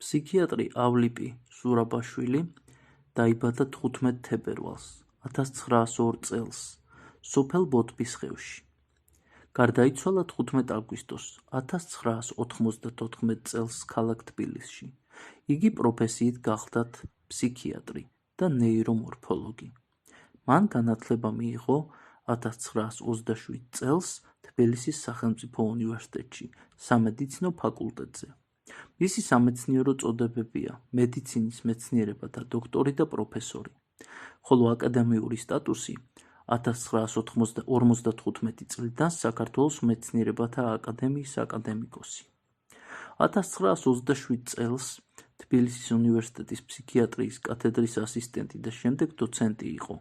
ფსიქიატრი ავლიპი ზურაბაშვილი დაიბადა 15 თებერვალს 1902 წელს სოფელ ბოთბისხევში. გარდაიცვალა 15 აგვისტოს 1994 წელს ქალაქ თბილისში. იგი პროფესიით გახლდათ ფსიქიატრი და ნეირომორფოლოგი. მან განათლება მიიღო 1927 წელს თბილისის სახელმწიფო უნივერსიტეტში სამედიცინო ფაკულტეტზე. მისი სამეცნიერო წოდებებია მედიცინის მეცნიერება და დოქტორი და პროფესორი, ხოლო აკადემიური სტატუსი 1955 წლიდან საქართველოს მეცნიერებათა აკადემიის აკადემიკოსი. 1927 წელს თბილისის უნივერსიტეტის ფსიქიატრიის კათედრის ასისტენტი და შემდეგ დოცენტი იყო,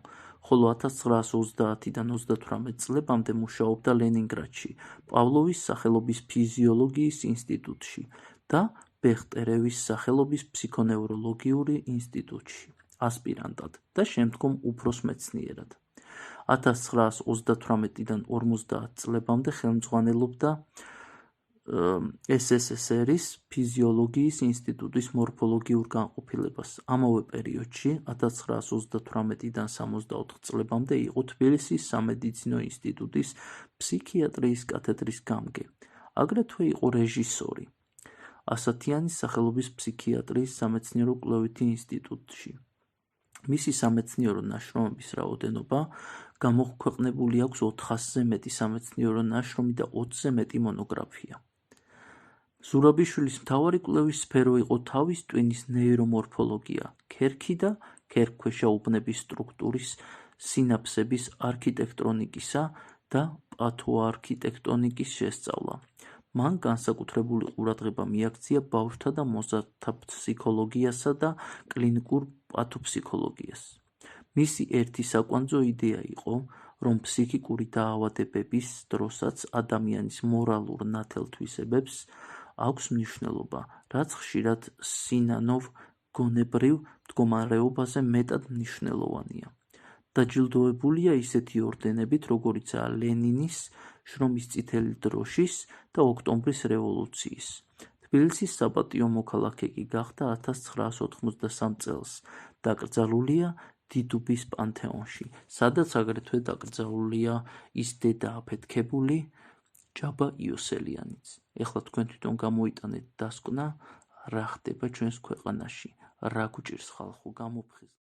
ხოლო 1930-დან 38 წლებამდე მუშაობდა ლენინგრადში, პავლოვის სახელობის ფიზიოლოგიის ინსტიტუტში და ბეხტერევის სახელობის ფსიქონევროლოგიური ინსტიტუტში, ასპირანტად და შემდგომ უფროს მეცნიერად. 1938-დან 50 წლებამდე ხელმძღვანელობდა SSSR-ის ფიზიოლოგიის ინსტიტუტის მორფოლოგიურ განყოფილებას. ამავე პერიოდში 1938-დან 64 წლებამდე იყო თბილისის სამედიცინო ინსტიტუტის ფსიქიატრიის კათედრის გამგე. აგრეთვე იყო რეჟისორი ასათიანის სახელობის ფსიქიატრიის სამეცნიერო-კვლევითი ინსტიტუტში. მისი სამეცნიერო ნაშრომების რაოდენობა გამოქვეყნებული აქვს 400-ზე მეტი სამეცნიერო ნაშრომი და 20-ზე მეტი მონოგრაფია. ზურაბიშვილის მთავარი კვლევის სფერო იყო თავის ტვინის ნეირომორფოლოგია, ქერქი და ქერქქვეშა უბნების სტრუქტურის სინაფსების არქიტექტონიკისა და პათოარქიტექტონიკის შესწავლა. მან განსაკუთრებული ყურადღება მიაქცია ბავშვთა და მოზარდთა ფსიქოლოგიასა და კლინიკურ პათოფსიქოლოგიას. მისი ერთი საკვანძო იდეა იყო, რომ ფსიქიკური დაავადებების დროსაც ადამიანის მორალურ ნათელ თვისებებს აქვს მნიშვნელობა, რაც ხშირად სინანოვ გონებრივ მდგომარეობაზე მეტად მნიშვნელოვანია. დაჯილდოებულია ისეთი ორდენებით, როგორიცაა ლენინის, შრომის წითელი დროშის და ოქტომბრის რევოლუციის. თბილისის საპატიო მოქალაქე კი გახდა 1983 წელს. დაკრძალულია დიდუბის პანთეონში, სადაც აგრეთვე დაკრძალულია ის დედა აფეთქებული ჯაბა იოსელიანიც. ეხლა თქვენ თვითონ გამოიტანეთ დასკვნა, რა ხდება ჩვენს ქვეყანაში, რა გვჭირს ხალხო, გამოფხიზლეთ.